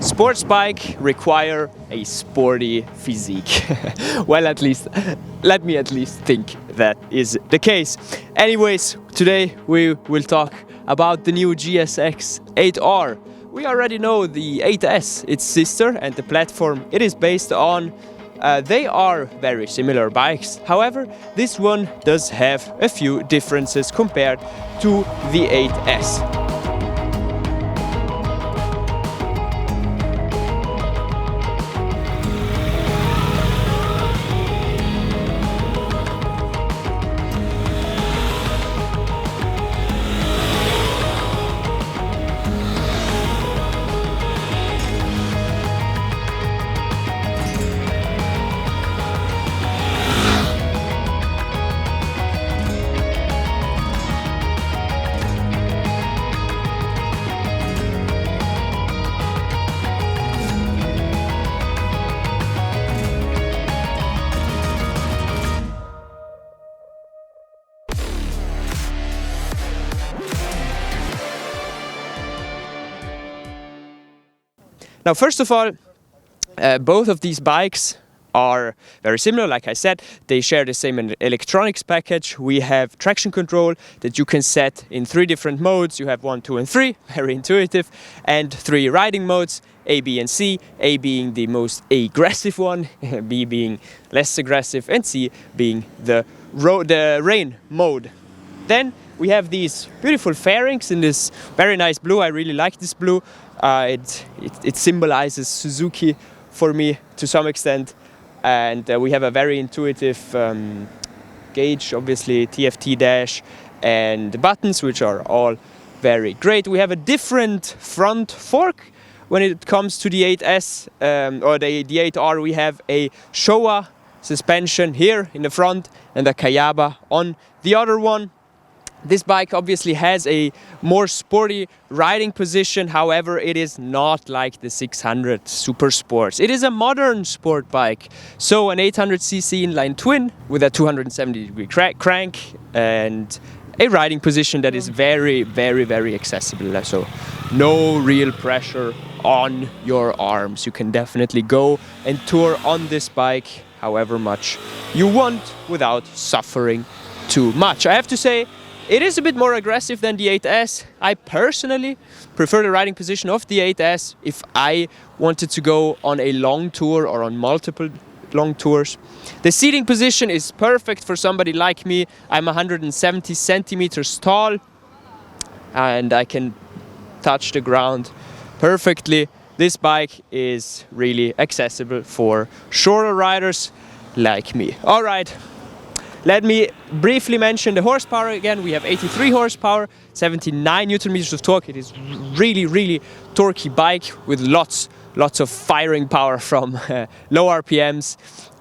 Sports bike require a sporty physique. Well, at least, let me at least think that is the case. Anyways, today we will talk about the new GSX-8R. We already know the 8S, its sister, and the platform it is based on. They are very similar bikes. However, this one does have a few differences compared to the 8S. Now, first of all, both of these bikes are very similar. Like I said, they share the same electronics package. We have traction control that you can set in 3 different modes. You have 1, 2 and 3, very intuitive, and 3 riding modes, A, B and C, A being the most aggressive one, B being less aggressive, and C being the rain mode. Then we have these beautiful fairings in this very nice blue. I really like this blue. It symbolizes Suzuki for me to some extent, and we have a very intuitive gauge, obviously TFT dash, and the buttons, which are all very great. We have a different front fork when it comes to the 8S or the 8R. We have a Showa suspension here in the front and a Kayaba on the other one. This bike obviously has a more sporty riding position, however it is not like the 600 Super Sports. It is a modern sport bike, so an 800cc inline twin with a 270-degree crank and a riding position that is very, very, very accessible. So no real pressure on your arms. You can definitely go and tour on this bike however much you want without suffering too much. I have to say, it is a bit more aggressive than the 8S. I personally prefer the riding position of the 8S if I wanted to go on a long tour or on multiple long tours. The seating position is perfect for somebody like me. I'm 170 centimeters tall and I can touch the ground perfectly. This bike is really accessible for shorter riders like me. All right. Let me briefly mention the horsepower again. We have 83 horsepower, 79 Newton meters of torque. It is really, really torquey bike with lots of firing power from low RPMs.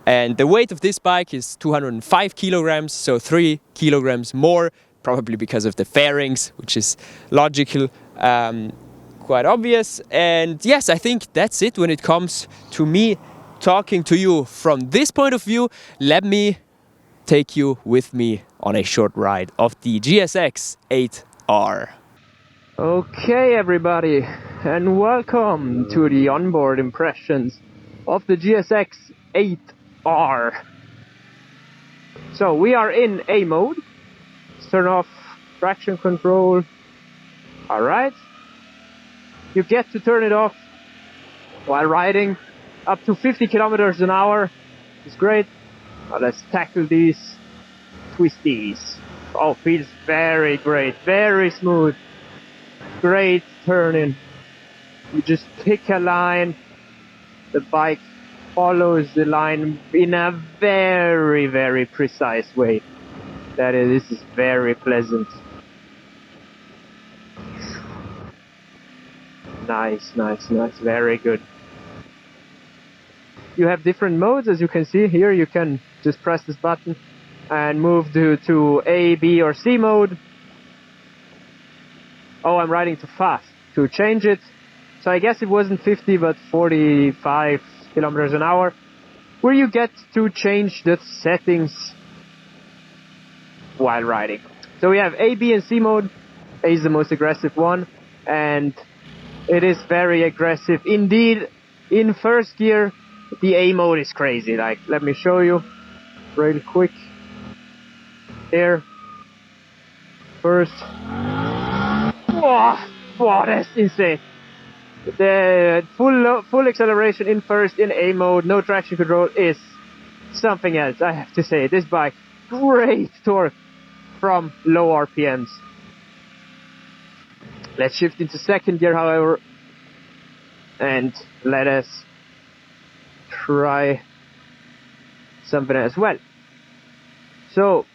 And the weight of this bike is 205 kilograms, so 3 kilograms more, probably because of the fairings, which is logical, quite obvious. And yes, I think that's it when it comes to me talking to you from this point of view. Let me take you with me on a short ride of the GSX-8R. Okay everybody, and welcome to the onboard impressions of the GSX-8R. So we are in A mode. Let's turn off traction control. Alright. You get to turn it off while riding up to 50 kilometers an hour. It's great. Now let's tackle these twisties. Oh, feels very great, very smooth. Great turning. You just pick a line. The bike follows the line in a very, very precise way. This is very pleasant. Nice, nice, nice. Very good. You have different modes, as you can see here. You can just press this button and move to A, B or C mode. Oh, I'm riding too fast. To change it, so I guess it wasn't 50 but 45 kilometers an hour, where you get to change the settings while riding. So we have A, B and C mode. A is the most aggressive one. and it is very aggressive. Indeed, in first gear, the A mode is crazy. Like, let me show you real quick. Here, first. Wow, that's insane. The full acceleration in first in A mode, no traction control, is something else, I have to say. This bike, great torque from low RPMs. Let's shift into second gear, however, and let us try something as well. So,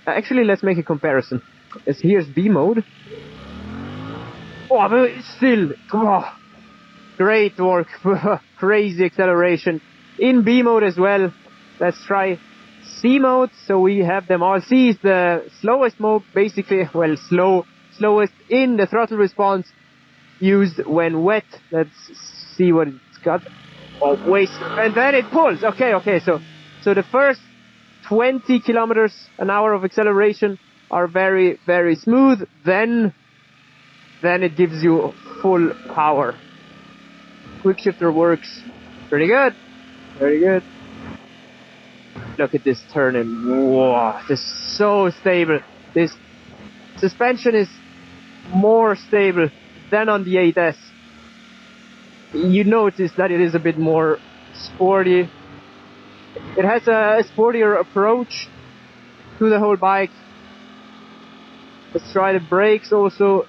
actually, let's make a comparison. Here's B mode. Oh, but it's still, great work, crazy acceleration. In B mode as well, let's try C mode. So we have them all. C is the slowest mode, basically, well, slowest in the throttle response used when wet. Let's see what it's got. Oh, wait, and then it pulls. Okay, so the first 20 kilometers an hour of acceleration are very, very smooth. Then it gives you full power. Quick shifter works pretty good. Very good. Look at this turning. Wow, this is so stable. This suspension is more stable than on the 8S. You notice that it is a bit more sporty. It has a sportier approach to the whole bike. Let's try the brakes also.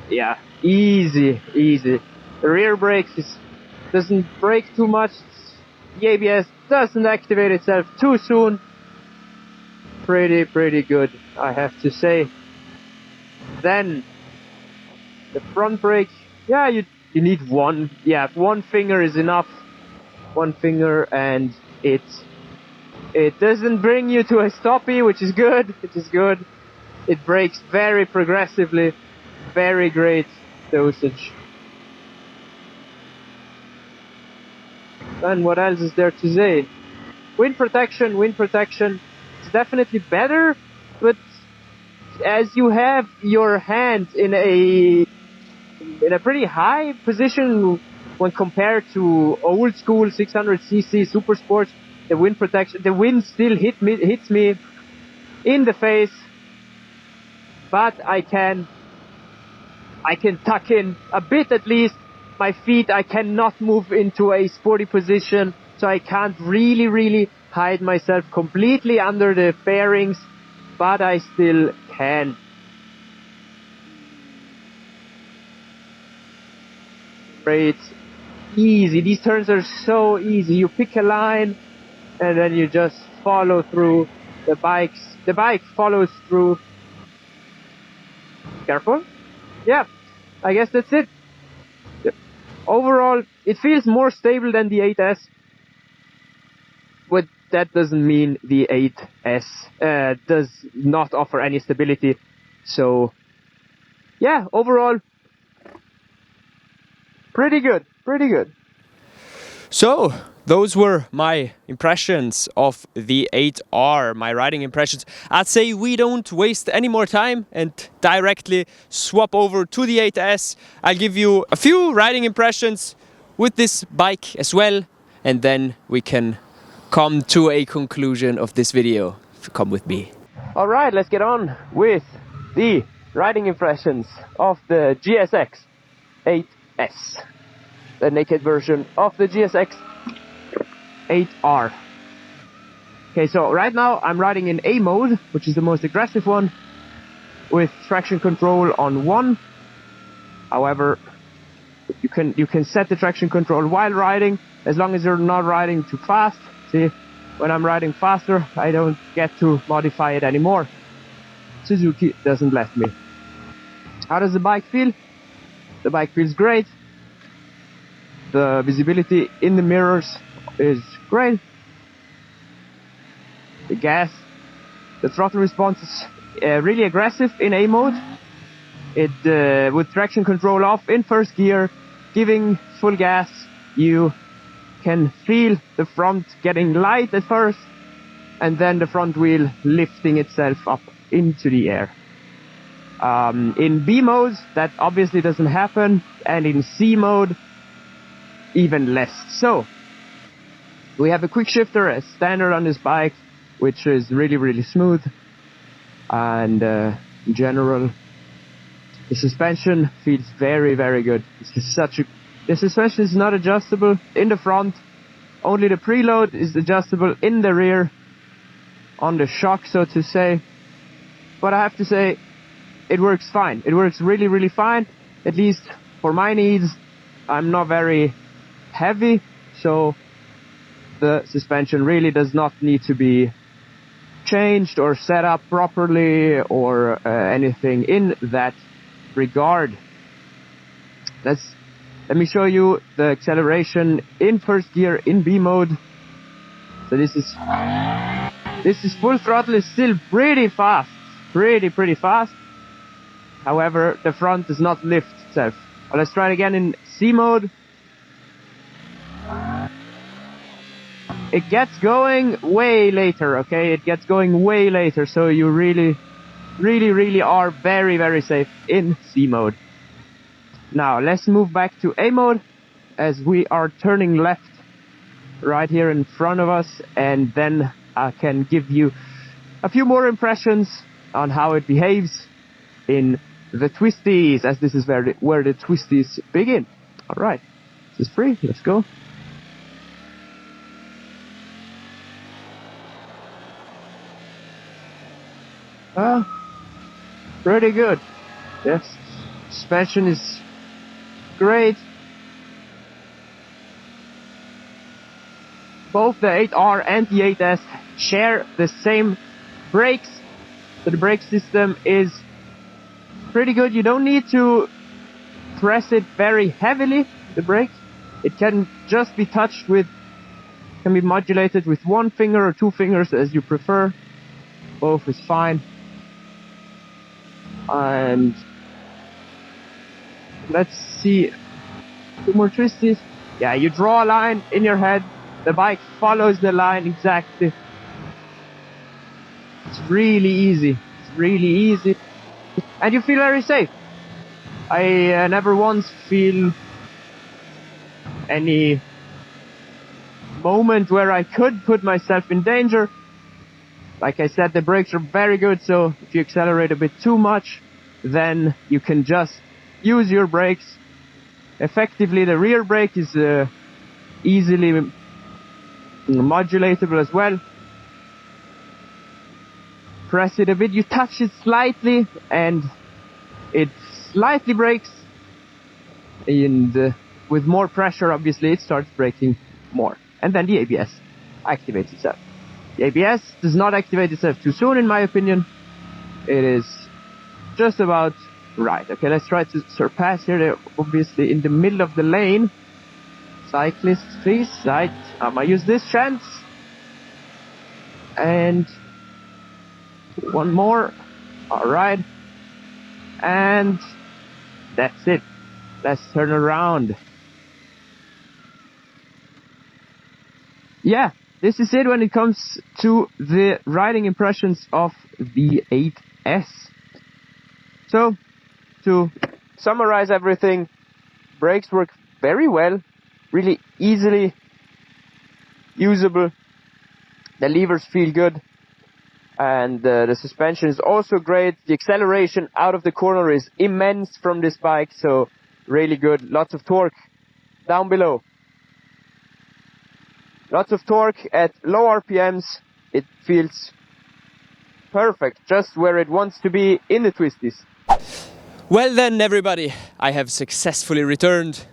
Yeah, easy. The rear brakes doesn't brake too much. The ABS doesn't activate itself too soon. Pretty good, I have to say. Then the front brake, yeah, you need one. Yeah, one finger is enough. One finger, and it doesn't bring you to a stoppie, which is good. It brakes very progressively. Very great dosage. And what else is there to say? Wind protection is definitely better, but as you have your hand in a pretty high position when compared to old school 600cc super sports, the wind protection, the wind still hits me in the face, but I can tuck in a bit at least my feet. I cannot move into a sporty position, so I can't really hide myself completely under the fairings, but I still can. Great. Easy. These turns are so easy. You pick a line and then you just follow through. The bike follows through. Careful. Yeah, I guess that's it. Overall, it feels more stable than the 8S, but that doesn't mean the 8S does not offer any stability. So, yeah, overall, pretty good. So, those were my impressions of the 8R, my riding impressions. I'd say we don't waste any more time and directly swap over to the 8S. I'll give you a few riding impressions with this bike as well, and then we can come to a conclusion of this video. Come with me. Alright, let's get on with the riding impressions of the GSX-8S, the naked version of the GSX-8R. Okay, so right now I'm riding in A mode, which is the most aggressive one, with traction control on 1. However, you can set the traction control while riding, as long as you're not riding too fast. See, when I'm riding faster, I don't get to modify it anymore. Suzuki doesn't let me. How does the bike feel? The bike feels great. The visibility in the mirrors is great. The throttle response is really aggressive in A mode. With traction control off in first gear, giving full gas, you can feel the front getting light at first, and then the front wheel lifting itself up into the air. In B modes, that obviously doesn't happen, and in C mode, even less. So, we have a quick shifter as standard on this bike, which is really, really smooth. And in general, the suspension feels very, very good. The suspension is not adjustable in the front. Only the preload is adjustable in the rear, on the shock, so to say. But I have to say, it works fine. It works really, really fine. At least for my needs. I'm not very heavy, so the suspension really does not need to be changed or set up properly or anything in that regard. Let me show you the acceleration in first gear in B mode. So this is full throttle, is still pretty fast, pretty fast. However, the front does not lift itself. Well, let's try it again in C mode. It gets going way later, okay? It gets going way later, so you really are very, very safe in C mode. Now, let's move back to A mode, as we are turning left right here in front of us, and then I can give you a few more impressions on how it behaves in the twisties, as this is where the twisties begin. Alright, this is free, let's go. Pretty good. Yes, suspension is great. Both the 8R and the 8S share the same brakes, so the brake system is pretty good. You don't need to press it very heavily, the brake. It can just be touched with, can be modulated with one finger or two fingers as you prefer. Both is fine. And let's see, two more twisties. Yeah, you draw a line in your head, the bike follows the line exactly. It's really easy, and you feel very safe. I never once feel any moment where I could put myself in danger. Like I said, the brakes are very good, so if you accelerate a bit too much, then you can just use your brakes. Effectively, the rear brake is easily modulatable as well. Press it a bit, you touch it slightly, and it slightly brakes. And with more pressure, obviously, it starts braking more. And then the ABS activates itself. The ABS does not activate itself too soon, in my opinion. It is just about right. Okay, let's try to surpass here. They're obviously in the middle of the lane. Cyclists, please. I might use this chance. And one more. Alright. And that's it. Let's turn around. Yeah. This is it when it comes to the riding impressions of the 8S. So, to summarize everything, brakes work very well, really easily usable. The levers feel good, and the suspension is also great. The acceleration out of the corner is immense from this bike, so really good. Lots of torque down below. Lots of torque at low RPMs. It feels perfect, just where it wants to be in the twisties. Well then, everybody, I have successfully returned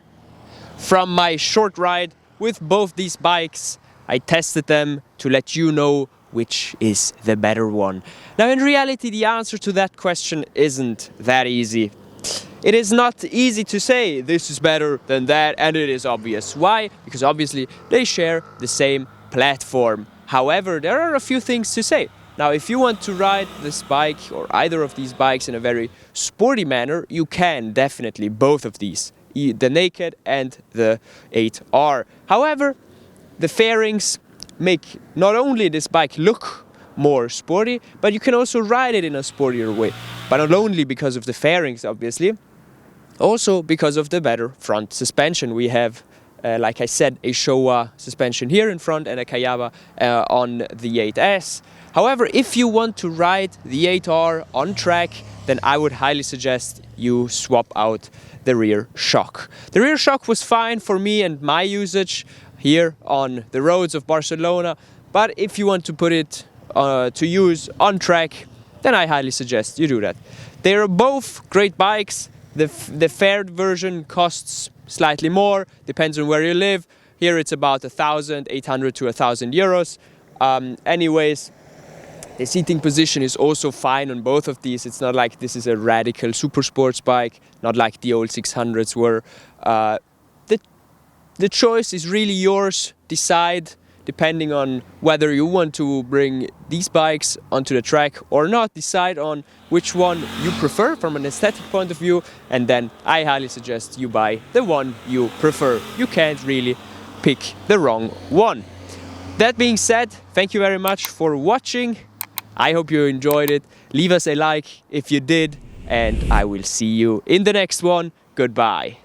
from my short ride with both these bikes. I tested them to let you know which is the better one. Now, in reality, the answer to that question isn't that easy. It is not easy to say this is better than that, and it is obvious. Why? Because obviously they share the same platform. However, there are a few things to say. Now, if you want to ride this bike or either of these bikes in a very sporty manner, you can definitely both of these, the Naked and the 8R. However, the fairings make not only this bike look more sporty, but you can also ride it in a sportier way. But not only because of the fairings, obviously, also because of the better front suspension. We have, like I said, a Showa suspension here in front and a Kayaba on the 8S. However, if you want to ride the 8R on track, then I would highly suggest you swap out the rear shock. The rear shock was fine for me and my usage here on the roads of Barcelona, but if you want to put it to use on track, then I highly suggest you do that. They are both great bikes. The faired version costs slightly more, depends on where you live. Here it's about 1,800 to 1,000 euros. Anyways, the seating position is also fine on both of these. It's not like this is a radical super sports bike, not like the old 600s were. The choice is really yours. Decide depending on whether you want to bring these bikes onto the track or not. Decide on which one you prefer from an aesthetic point of view, and then I highly suggest you buy the one you prefer. You can't really pick the wrong one. That being said, thank you very much for watching. I hope you enjoyed it. Leave us a like if you did, and I will see you in the next one. Goodbye.